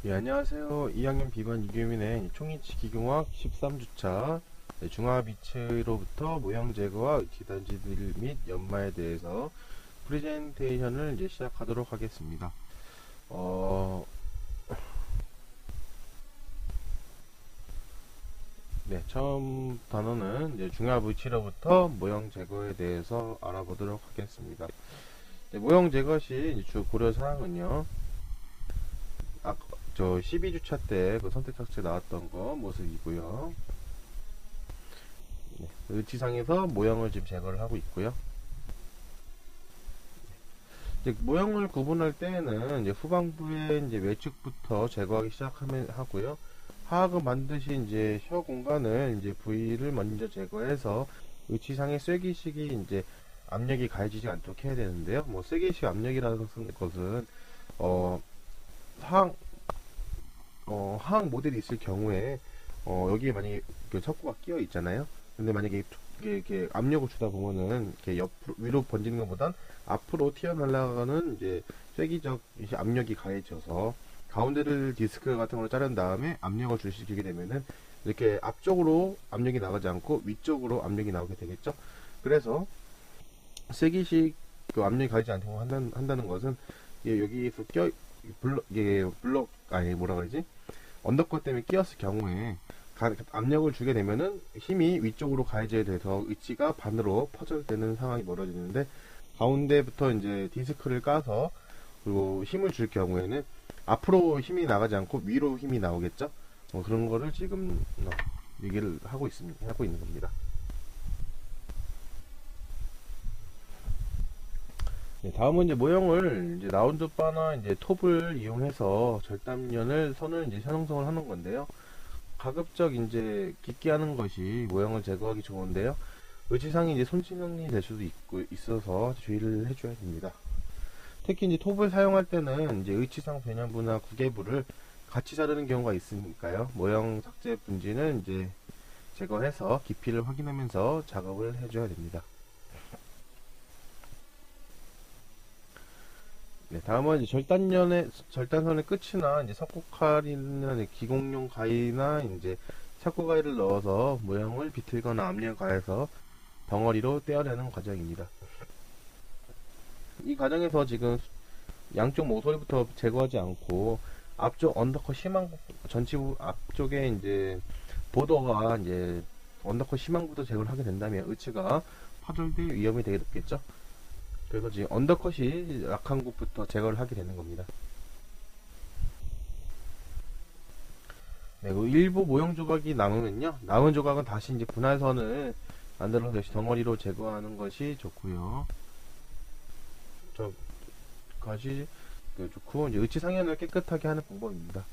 예, 안녕하세요. 2학년 비반 이규민의 총이치 기공학 13주차 중화 빛으로부터 모형 제거와 기단지들 및 연마에 대해서 프레젠테이션을 이제 시작하도록 하겠습니다. 네, 처음 단어는 이제 중화 빛으로부터 모형 제거에 대해서 알아보도록 하겠습니다. 모형 제거 시 이제 주 고려 사항은요. 저 12주차 때 그 선택 착취 나왔던 거 모습이고요. 네, 의치상에서 모형을 지금 제거를 하고 있고요. 이제 모형을 구분할 때에는 이제 후방부의 이제 외측부터 제거하기 시작하면 하고요. 하악은 반드시 이제 혀 공간을 이제 부위를 먼저 제거해서 의치상의 쐐기식이 이제 압력이 가해지지 않도록 해야 되는데요. 뭐 쐐기식 압력이라는 것은 하악 하악 모델이 있을 경우에 여기에 만약에 그 척구가 끼어 있잖아요. 근데 만약에 이렇게 압력을 주다 보면은 이렇게 옆으로 위로 번지는 것보단 앞으로 튀어나가는 이제 쐐기적 압력이 가해져서 가운데를 디스크 같은 걸로 자른 다음에 압력을 주시게 되면은 이렇게 앞쪽으로 압력이 나가지 않고 위쪽으로 압력이 나오게 되겠죠. 그래서 쐐기식 그 압력이 가해지지 않도록 한다는 것은 여기에서 블럭 아니 뭐라 그러지? 언더컷 때문에 끼었을 경우에 압력을 주게 되면은 힘이 위쪽으로 가해져야 돼서 의치가 반으로 퍼져되는 상황이 벌어지는데, 가운데부터 이제 디스크를 까서 그리고 힘을 줄 경우에는 앞으로 힘이 나가지 않고 위로 힘이 나오겠죠. 그런 거를 지금 얘기를 하고 있는 겁니다. 네, 다음은 이제 모형을 이제 라운드 바나 이제 톱을 이용해서 선을 이제 형성을 하는 건데요. 가급적 이제 깊게 하는 것이 모형을 제거하기 좋은데요. 의지상이 이제 손실이 될 수도 있어서 주의를 해줘야 됩니다. 특히 이제 톱을 사용할 때는 이제 의치상 변연부나 구개부를 같이 자르는 경우가 있으니까요. 모형 삭제 분지는 이제 제거해서 깊이를 확인하면서 작업을 해줘야 됩니다. 네, 다음은 이제 절단선의 끝이나 이제 석고칼이나 기공용 가위나 이제 삭구 가위를 넣어서 모형을 비틀거나 압력 가해서 덩어리로 떼어내는 과정입니다. 이 과정에서 지금 양쪽 모서리부터 제거하지 않고 앞쪽 언더컷 심한 전치부 앞쪽에 이제 보더가 이제 언더컷 심한 부터 제거를 하게 된다면 의치가 파절될 위험이 되게 높겠죠. 그래서 지금 언더컷이 약한 곳부터 제거를 하게 되는 겁니다. 네, 그 일부 모형 조각이 남으면요, 남은 조각은 다시 이제 분할선을 만들어서 다시 덩어리로 제거하는 것이 좋고요. 좋고 이제 의치 상현을 깨끗하게 하는 방법입니다.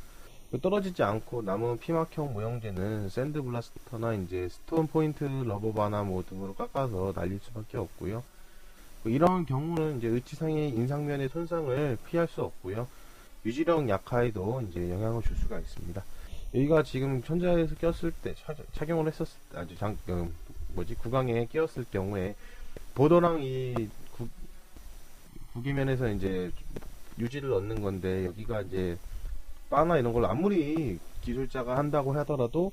떨어지지 않고 남은 피막형 모형재는 샌드블라스터나 이제 스톤 포인트 러버바나 뭐 등으로 깎아서 날릴 수밖에 없고요. 이런 경우는 이제 의치상의 인상면의 손상을 피할 수 없고요. 유지력 약화에도 이제 영향을 줄 수가 있습니다. 여기가 지금 천자에서 꼈을 때 착용을 했었을 때 구강에 끼었을 경우에 보도랑 이 구기면에서 이제 유지를 넣는 건데, 여기가 이제 바나 이런 걸 아무리 기술자가 한다고 하더라도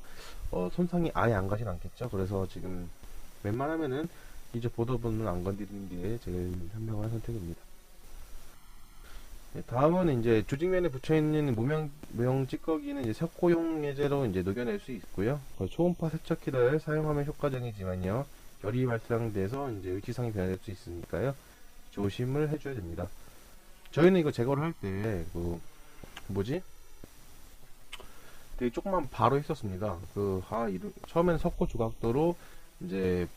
손상이 아예 안 가진 않겠죠. 그래서 지금 웬만하면은 이제 보도분은 안 건드리는 게 제일 현명한 선택입니다. 네, 다음은 이제 조직면에 붙여있는 모형 찌꺼기는 이제 석고용 예제로 이제 녹여낼 수 있고요. 초음파 세척기를 사용하면 효과적이지만요, 열이 발생돼서 이제 의치상이 변할 수 있으니까요, 조심을 해줘야 됩니다. 저희는 이거 제거를 할 때 되게 조그만 바로 했었습니다. 처음에는 석고 조각도로 이제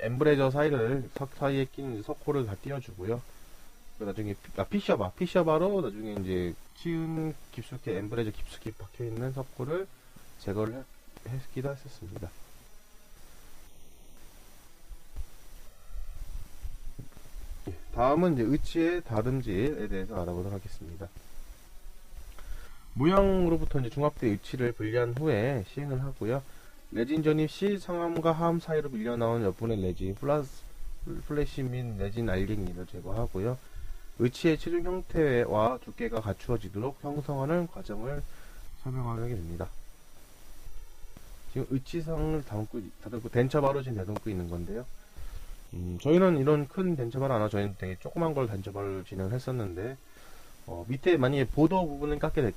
엠브레저 사이에 끼는 석고를 다 띄워주고요. 나중에 피셔바로 나중에 이제 치은 깊숙이 엠브레저 깊숙이 박혀있는 석고를 제거를 했기도 했었습니다. 다음은 이제 의치의 다듬질에 대해서 알아보도록 하겠습니다. 모형으로부터 이제 중합대 의치를 분리한 후에 시행을 하고요. 레진 전입 시 상암과 하암 사이로 밀려나온 몇 분의 레진 플래시 및 레진 알갱이를 제거하고요. 의치의 최종 형태와 두께가 갖추어지도록 형성하는 과정을 설명하게 됩니다. 지금 의치상을 다듬고 덴처바로 지금 다듬고 있는 건데요. 저희는 이런 큰 덴처바를 안 하고 저희는 되게 조그만 걸 덴처바를 진행했었는데 밑에 만약에 보더 부분을 깎게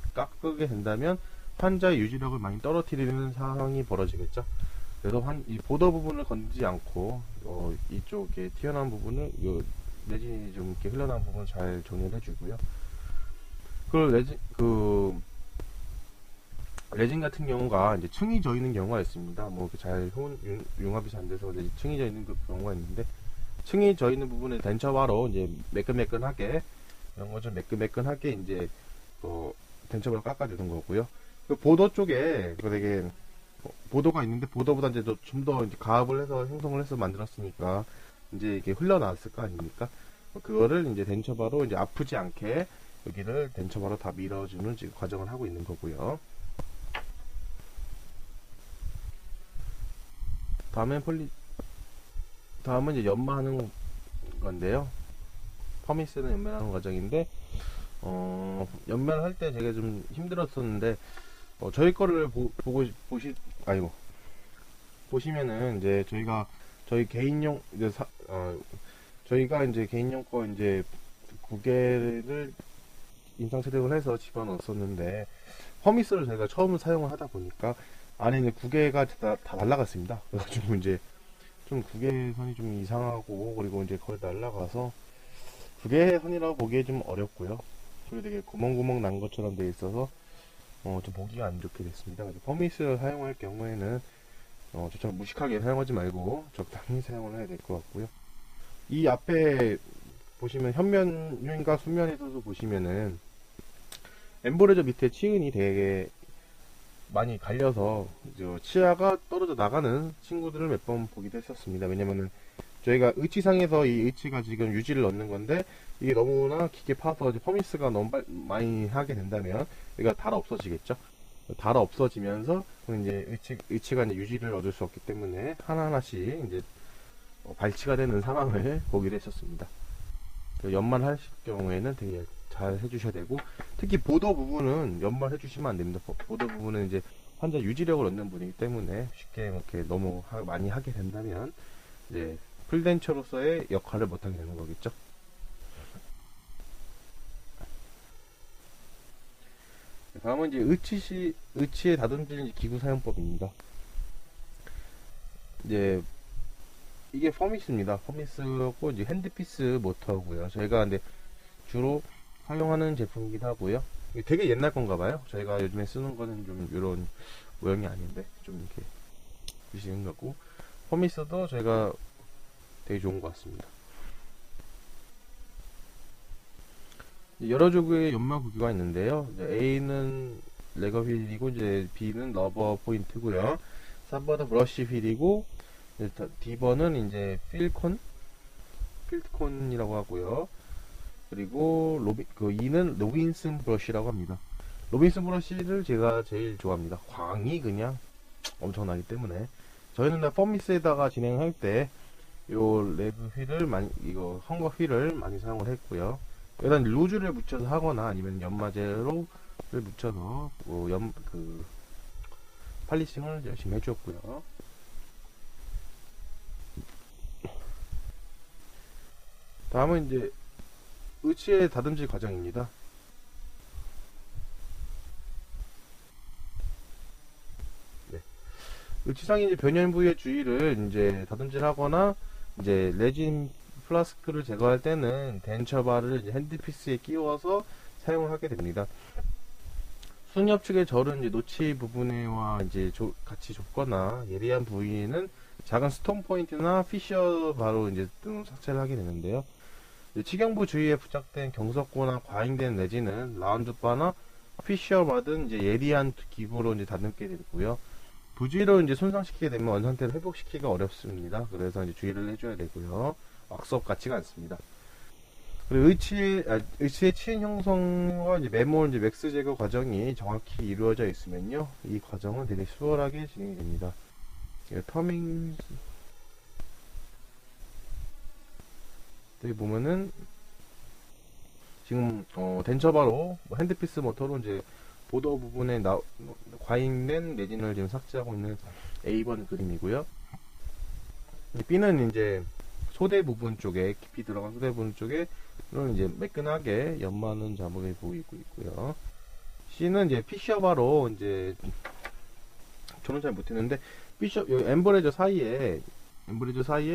된다면 환자의 유지력을 많이 떨어뜨리는 상황이 벌어지겠죠. 그래서 이 보더 부분을 건드리지 않고 이쪽에 튀어나온 부분을 레진이 좀 이렇게 흘러나온 부분을 잘 정리를 해주고요. 레진 같은 경우가 이제 층이 져 있는 경우가 있습니다. 뭐 잘 융합이 잘 안 돼서 층이 져 있는 경우가 있는데, 층이 져 있는 부분을 덴처바로 이제 매끈매끈하게 이런 거 좀 매끈매끈하게 이제 덴처바로 깎아주는 거고요. 그 보도 쪽에 되게 보도가 있는데 보도보다 이제 좀 더 가압을 해서 형성을 해서 만들었으니까 이제 이게 흘러나왔을 거 아닙니까? 그거를 이제 덴처바로 이제 아프지 않게 여기를 덴처바로 다 밀어주는 지금 과정을 하고 있는 거고요. 다음은 이제 연마하는 건데요. 퍼미스는 연마하는 과정인데, 연마를 할 때 제가 좀 힘들었었는데, 저희 거를 보시면은 이제 저희가 이제 개인용 거 이제 구개를 인상 촬영을 해서 집어넣었었는데, 퍼미스를 저희가 처음 사용을 하다 보니까 안에 있는 구개가 다 날라갔습니다. 그래가지고 이제 좀 구개선이 좀 이상하고, 그리고 이제 거의 날라가서 구개선이라고 보기에 좀 어렵고요. 그리고 되게 구멍구멍 난 것처럼 되어 있어서 좀 보기가 안 좋게 됐습니다. 그래서 퍼미스를 사용할 경우에는 저처럼 무식하게 사용하지 말고 적당히 사용을 해야 될 것 같고요. 이 앞에 보시면 현면과 순면에서도 보시면은 엠보레저 밑에 치은이 되게 많이 갈려서 치아가 떨어져 나가는 친구들을 몇 번 보기도 했었습니다. 왜냐면은 저희가 의치상에서 이 의치가 지금 유지를 넣는 건데, 이게 너무나 깊게 파서 퍼미스가 너무 많이 하게 된다면 얘가 달아 없어지겠죠. 달아 없어지면서 이제 의치가 이제 유지를 얻을 수 없기 때문에 하나하나씩 이제 발치가 되는 상황을 보기도 했었습니다. 연말하실 경우에는 되게 잘 해주셔야 되고, 특히 보도 부분은 연말 해주시면 안 됩니다. 보도 부분은 이제 환자 유지력을 얻는 분이기 때문에 쉽게 이렇게 너무 많이 하게 된다면 이제 풀덴처로서의 역할을 못하게 되는 거겠죠. 다음은 이제 의치의 다듬질 기구 사용법입니다. 이제 이게 퍼미스입니다. 퍼미스고 이제 핸드피스 모터고요. 저희가 근데 주로 사용하는 제품이기도 하고요. 이게 되게 옛날 건가 봐요. 저희가 요즘에 쓰는 거는 좀 이런 모양이 아닌데 좀 이렇게 보시는 거고, 퍼미스도 저희가 되게 좋은 것 같습니다. 여러 종류의 연마 구기가 있는데요. A는 레거 휠이고 이제 B는 러버 포인트고요. 3번은 브러쉬 휠이고, D번은 이제 필드콘이라고 하고요. 그리고 E는 로빈슨 브러쉬라고 합니다. 로빈슨 브러쉬를 제가 제일 좋아합니다. 광이 그냥 엄청나기 때문에 저희는 퍼미스에다가 진행할 때 요 레그 휠을 이거 헝거 휠을 많이 사용을 했고요. 일단 루즈를 묻혀서 하거나 아니면 연마제를 묻혀서 팔리싱을 열심히 해주었고요. 다음은 이제 의치의 다듬질 과정입니다. 네. 의치상의 이제 변형 부위의 주위를 이제 다듬질하거나 이제 레진 플라스크를 제거할 때는 덴처바를 이제 핸드피스에 끼워서 사용을 하게 됩니다. 순엽축의 절은 이제 노치 부분에와 이제 같이 좁거나 예리한 부위에는 작은 스톤 포인트나 피셔 바로 이제 삭제를 하게 되는데요. 치경부 주위에 부착된 경석고나 과잉된 레진은 라운드 바나 피셔 바든 이제 예리한 기구로 이제 다듬게 되고요. 부주의로 이제 손상시키게 되면 원상태를 회복시키기가 어렵습니다. 그래서 이제 주의를 해줘야 되고요. 왁스업 같지가 않습니다. 그리고 의치의 치인 형성과 이제 매몰 이제 맥스 제거 과정이 정확히 이루어져 있으면요, 이 과정은 되게 수월하게 진행이 됩니다. 터밍 여기 보면은 지금 덴처바로 뭐 핸드피스 모터로 이제 보더 부분에 과잉된 레진을 지금 삭제하고 있는 A번 그림이고요. B는 이제 소대 부분 쪽에 깊이 들어간 소대 부분 쪽에 이제 매끈하게 연마는 자국이 보이고 있고요. C는 이제 피셔바로 이제 저는 잘 못했는데 엠버레저 사이에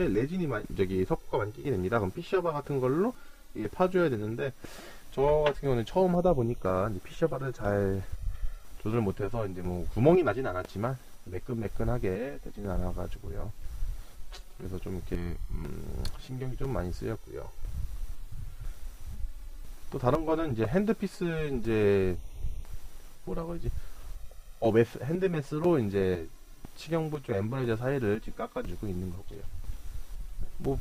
레진이 저기 석고가 많이 끼게 됩니다. 그럼 피셔바 같은 걸로 이게 파줘야 되는데 저 같은 경우는 처음 하다 보니까 이제 피셔바를 잘 조절 못해서 이제 뭐 구멍이 나진 않았지만 매끈매끈하게 되지는 않아가지고요. 그래서 좀 이렇게 신경이 좀 많이 쓰였고요. 또 다른 거는 이제 핸드피스 이제 뭐라 그러지? 핸드메스로 이제 치경부 쪽 엠브레저 사이를 지금 깎아주고 있는 거고요. 뭐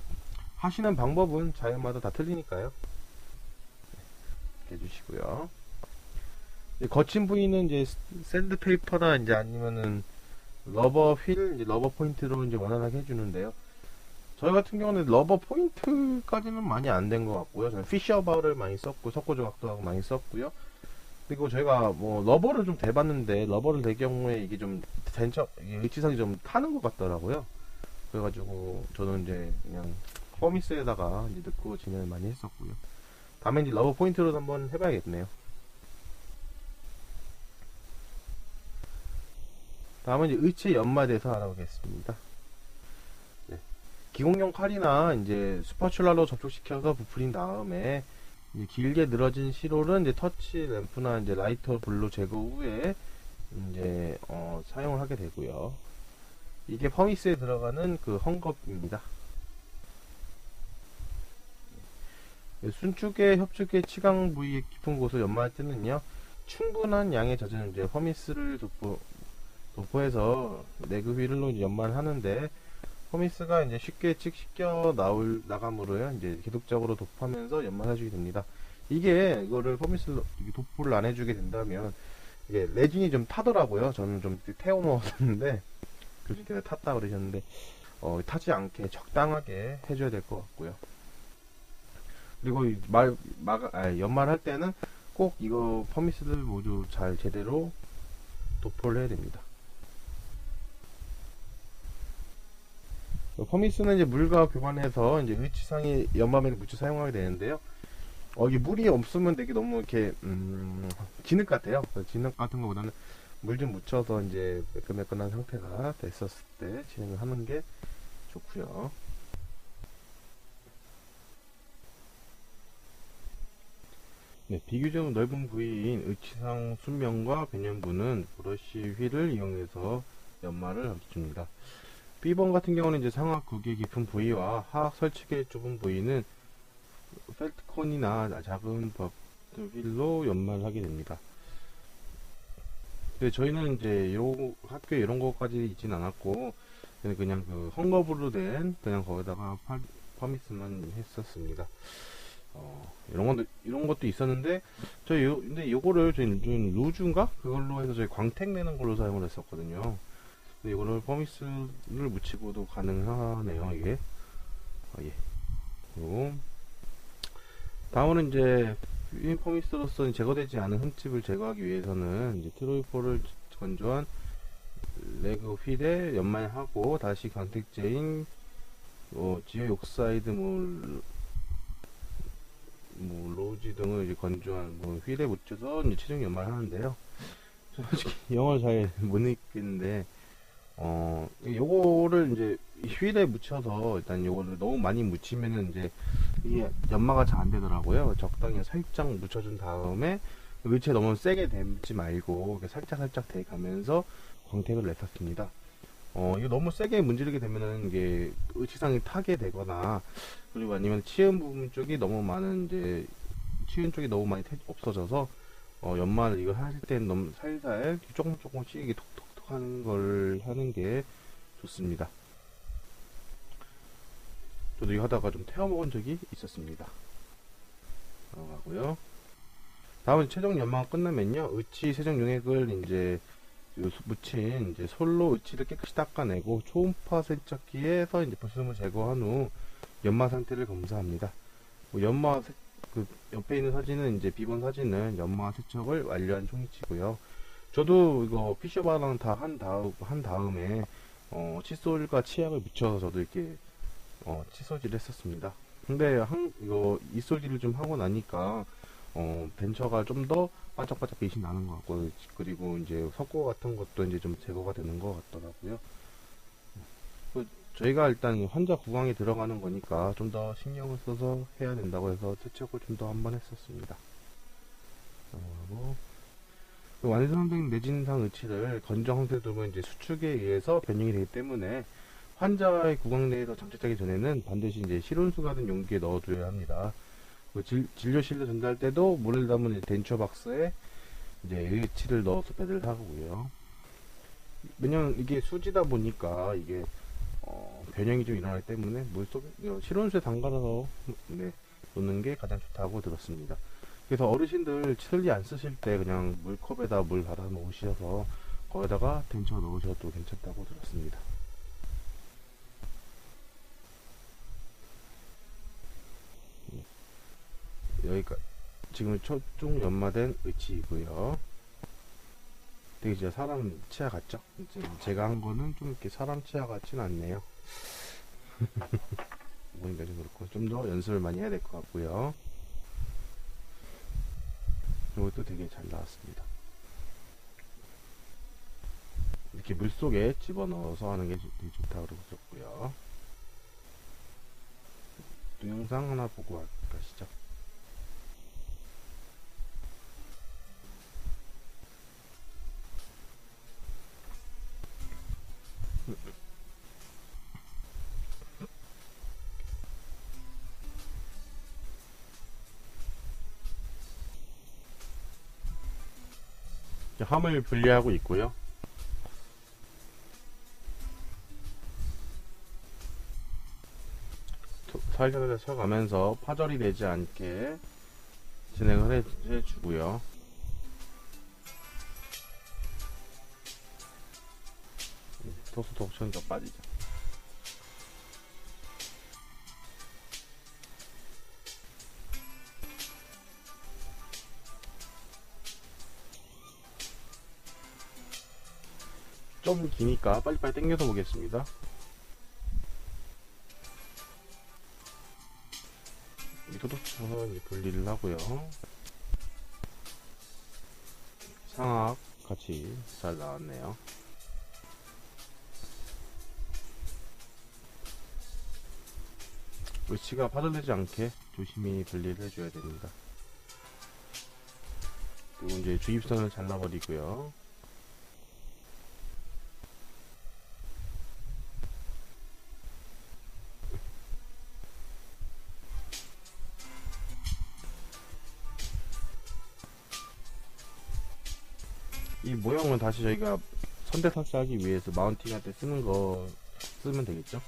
하시는 방법은 자연마다 다 틀리니까요. 이렇게 해주시고요. 거친 부위는 이제 샌드페이퍼나 이제 아니면은 러버 휠, 이제 러버 포인트로 이제 원활하게 해주는데요. 저희 같은 경우는 러버 포인트까지는 많이 안 된 것 같고요. 저는 피셔바를 많이 썼고 석고 조각도 하고 많이 썼고요. 그리고 저희가 뭐 러버를 좀 대봤는데 러버를 댈 경우에 이게 좀 이게 의치상이 좀 타는 것 같더라고요. 그래가지고 저는 이제 그냥 퍼미스에다가 이제 넣고 진행을 많이 했었고요. 다음에 이제 러버 포인트로 한번 해봐야겠네요. 다음은 이제 의체 연마대에서 알아보겠습니다. 네. 기공용 칼이나 이제 스파츌라로 접촉시켜서 부풀린 다음에 이제 길게 늘어진 시롤은 이제 터치 램프나 이제 라이터 불로 제거 후에 이제 사용을 하게 되고요. 이게 퍼미스에 들어가는 그 헝겊입니다. 순축의 협축의 치강 부위의 깊은 곳을 연마할 때는요, 충분한 양의 젖은 이제 퍼미스를 도포해서 내그 휠로 연마를 하는데, 퍼미스가 이제 쉽게 씻겨 나감으로요, 이제 계속적으로 도포하면서 연마를 해주게 됩니다. 이거를 퍼미스를 도포를 안 해주게 된다면, 이게 레진이 좀 타더라고요. 저는 좀 태워 넣었는데, 교수님께서 탔다 그러셨는데, 타지 않게 적당하게 해줘야 될 것 같고요. 그리고 연말할 때는 꼭 이거 퍼미스를 모두 잘 제대로 도포를 해야 됩니다. 퍼미스는 이제 물과 교반해서 이제 의치상의 연마면에 묻혀 사용하게 되는데요. 이게 물이 없으면 되게 너무 이렇게 진흙 같아요. 진흙 같은 거보다는 물 좀 묻혀서 이제 매끈매끈한 상태가 됐었을 때 진행을 하는 게 좋고요. 네, 비교적 넓은 부위인 의치상 순면과 배면부는 브러쉬 휠을 이용해서 연마를 해줍니다. B번 같은 경우는 이제 상악 구기 깊은 부위와 하악 설치기 좁은 부위는 펠트콘이나 작은 버트 휠로 연마를 하게 됩니다. 근데 저희는 이제 학교에 이런 것까지 있진 않았고 그냥 그 헝겊으로 된 그냥 거기다가 퍼미스만 했었습니다. 이런 것도 있었는데 근데 요거를 저희 루즈인가 그걸로 해서 저희 광택 내는 걸로 사용을 했었거든요. 근데 이거를 퍼미스를 묻히고도 가능하네요. 이게 예. 그리고 다음은 이제 퍼미스로서 제거되지 않은 흠집을 제거하기 위해서는 이제 트로이포를 건조한 레그 휠에 연마하고 다시 광택제인 지오 옥사이드 로지 등을 이제 건조한 휠에 묻혀서 이제 최종 연마를 하는데요. 솔직히 영어를 잘 못 읽겠는데 요거를 이제 휠에 묻혀서 일단 요거를 너무 많이 묻히면은 이제 이게 연마가 잘 안 되더라고요. 적당히 살짝 묻혀준 다음에 의체 너무 세게 대지 말고 살짝 대가면서 광택을 냈었습니다. 이거 너무 세게 문지르게 되면은 이게 의치상이 타게 되거나 그리고 아니면 치은 부분 쪽이 너무 많은 이제 치은 쪽이 너무 많이 없어져서 연마를 이거 하실 때는 너무 살살 조금씩 이게 톡톡톡 하는 걸 하는 게 좋습니다. 저도 이거 하다가 좀 태워 먹은 적이 있었습니다. 넘어가고요. 다음은 최종 연마가 끝나면요, 의치 세정 용액을 이제 묻힌 이제 솔로 의치를 깨끗이 닦아내고 초음파 세척기에서 이제 불순물 제거한 후 연마 상태를 검사합니다. 연마 그 옆에 있는 사진은 이제 비번 사진은 연마 세척을 완료한 총이치고요. 저도 이거 피셔바랑 다 한 다음에 칫솔과 치약을 묻혀서 저도 이렇게 칫솔질을 했었습니다. 근데 이거 이솔질을 좀 하고 나니까 덴처가 좀 더 반짝반짝 빛이 나는 것 같고, 그리고 이제 석고 같은 것도 이제 좀 제거가 되는 것 같더라고요. 그 저희가 일단 환자 구강에 들어가는 거니까 좀 더 신경을 써서 해야 된다고 해서 세척을 좀 더 한 번 했었습니다. 그리고 그 완성된 내진상 의치를 건조 상태에 두면 이제 수축에 의해서 변형이 되기 때문에 환자의 구강 내에서 장착하기 전에는 반드시 이제 실온수 가든 용기에 넣어줘야 합니다. 그 진료실로 전달 때도 물을 담은 이제 덴처 박스에 이제 의치를 넣어서 배달을 하고요. 왜냐면 이게 수지다 보니까 이게 변형이 좀 일어나기 때문에 물속에 실온수에 담가서 네, 놓는 게 가장 좋다고 들었습니다. 그래서 어르신들 칠리 안 쓰실 때 그냥 물컵에다 물 받아 놓으셔서 거기다가 덴처 넣으셔도 괜찮다고 들었습니다. 여기까지 지금 초중 연마된 의치이고요. 되게 진짜 사람 치아 같죠? 제가 한 거는 좀 이렇게 사람 치아 같진 않네요. 보니까 좀 그렇고 좀 더 연습을 많이 해야 될 것 같고요. 이것도 되게 잘 나왔습니다. 이렇게 물속에 집어넣어서 하는 게 되게 좋다고 그러셨고요. 동영상 하나 보고 가시죠. 함을 분리하고 있고요. 살살 쳐가면서 파절이 되지 않게 진행을 해주고요. 토스트 옵션 더 빠지죠. 좀 기니까 빨리빨리 당겨서 보겠습니다. 토독쳐서 분리를 하고요. 상악 같이 잘 나왔네요. 의치가 파손되지 않게 조심히 분리를 해줘야 됩니다. 그리고 이제 주입선을 잘라버리고요. 이 모형은 다시 저희가 선대선치하기 위해서 마운팅할 때 쓰는 거 쓰면 되겠죠?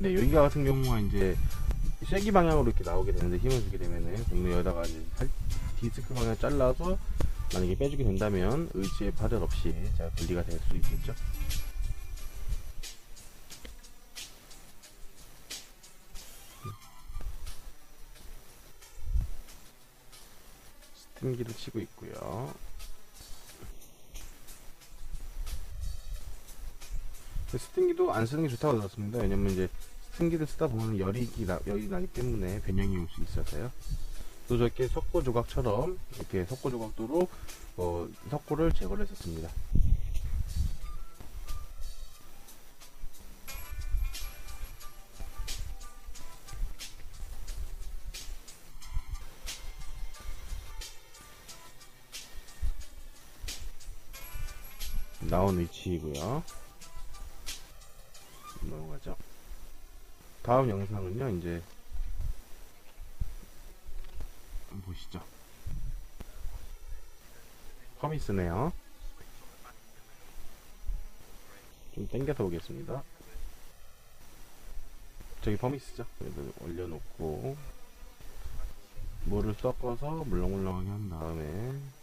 네, 여기가 같은 경우가 이제 쐐기 방향으로 이렇게 나오게 되는데, 힘을 주게 되면은 공로 여기다가 이제 디스크 방향 잘라서 만약에 빼주게 된다면 의지의 파절 없이 잘 분리가 될 수 있겠죠? 스팀기도 치고 있고요. 스팀기도 안 쓰는 게 좋다고 들었습니다. 왜냐면 이제 스팀기를 쓰다 보면 열이 나기 때문에 변형이 올 수 있어서요. 또 저렇게 석고 조각처럼 이렇게 석고 조각도로 석고를 제거를 했었습니다. 나온 위치이고요. 넘어가죠. 다음 영상은요, 이제 한번 보시죠. 퍼미스네요. 좀 당겨서 보겠습니다. 저기 퍼미스죠. 그래도 올려놓고 물을 섞어서 물렁물렁하게 한 다음에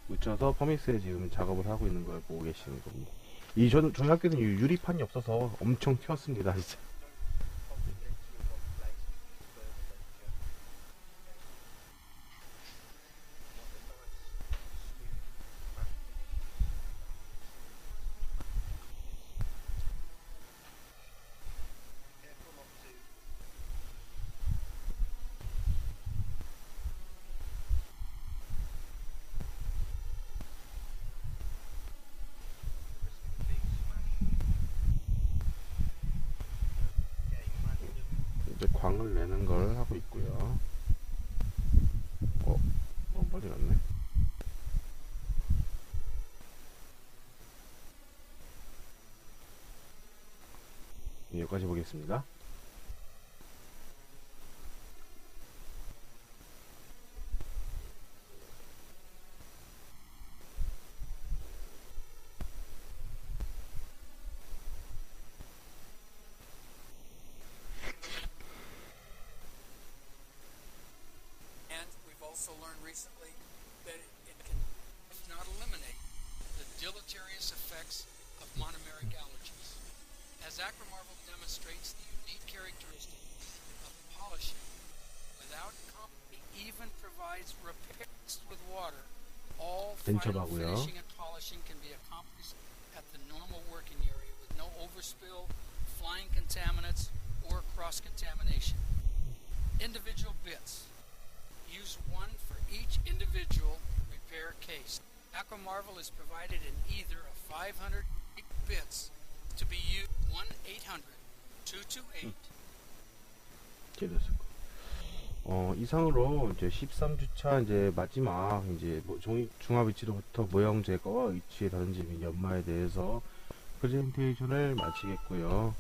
묻혀서 퍼미스에 지금 작업을 하고 있는 걸 보고 계시는 겁니다. 저희 학교는 유리판이 없어서 엄청 튀었습니다, 진짜. 이제 광을 내는 걸 하고 있고요. 어, 멀리 갔네. 네, 여기까지 보겠습니다. And we've also learned recently that it can, if not eliminate, the deleterious effects of monomeric allergies. As Acromarble demonstrates the unique characteristic of polishing without it even provides repairs with water. All final 벤처바고요. finishing and polishing can be accomplished at the normal working area with no overspill, flying contaminants, or cross-contamination. Individual bits. Use one for each individual repair case. Aquamarvel is provided in either a 500 bits to be used 1-800-228. 이상으로 이제 13주차 이제 마지막 이제 중압 위치로부터 모형 제거와 위치에 다른지 및 연마에 대해서 프레젠테이션을 마치겠고요.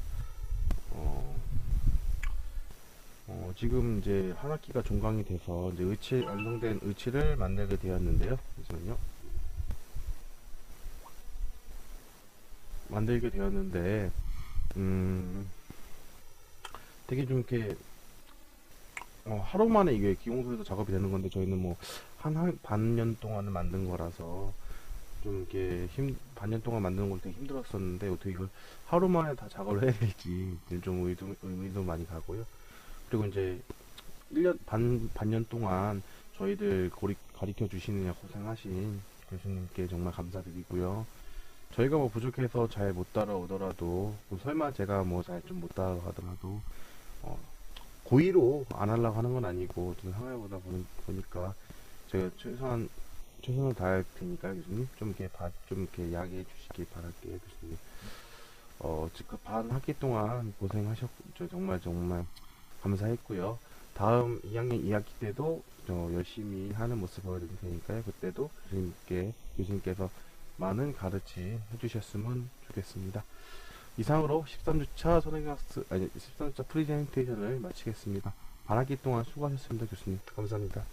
지금 이제 한 학기가 종강이 돼서 이제 완성된 의치를 만들게 되었는데요. 잠시만요. 만들게 되었는데, 되게 좀 이렇게, 하루 만에 이게 기공소에서 작업이 되는 건데, 저희는 뭐, 한 반년 동안을 만든 거라서, 좀 이렇게 반년 동안 만드는 걸 되게 힘들었었는데, 어떻게 이걸 하루 만에 다 작업을 해야 될지, 좀 의도 많이 가고요. 그리고 이제 반년 동안 저희들 가르쳐 주시느냐 고생하신 교수님께 정말 감사드리고요. 저희가 뭐 부족해서 잘 못 따라오더라도, 뭐 설마 제가 뭐 잘 좀 못 따라가더라도, 고의로 안 하려고 하는 건 아니고, 좀 상황보다 보니까, 제가 최선을 다할 테니까, 교수님. 좀 이렇게 양해해 주시길 바랄게요, 교수님. 지금 반 학기 동안 고생하셨죠. 정말 감사했고요. 다음 2학년 2학기 때도 열심히 하는 모습 보여드릴 테니까요. 그때도 교수님께서 많은 가르침 해주셨으면 좋겠습니다. 이상으로 13주차 13주차 프리젠테이션을 마치겠습니다. 반학기 동안 수고하셨습니다, 교수님. 감사합니다.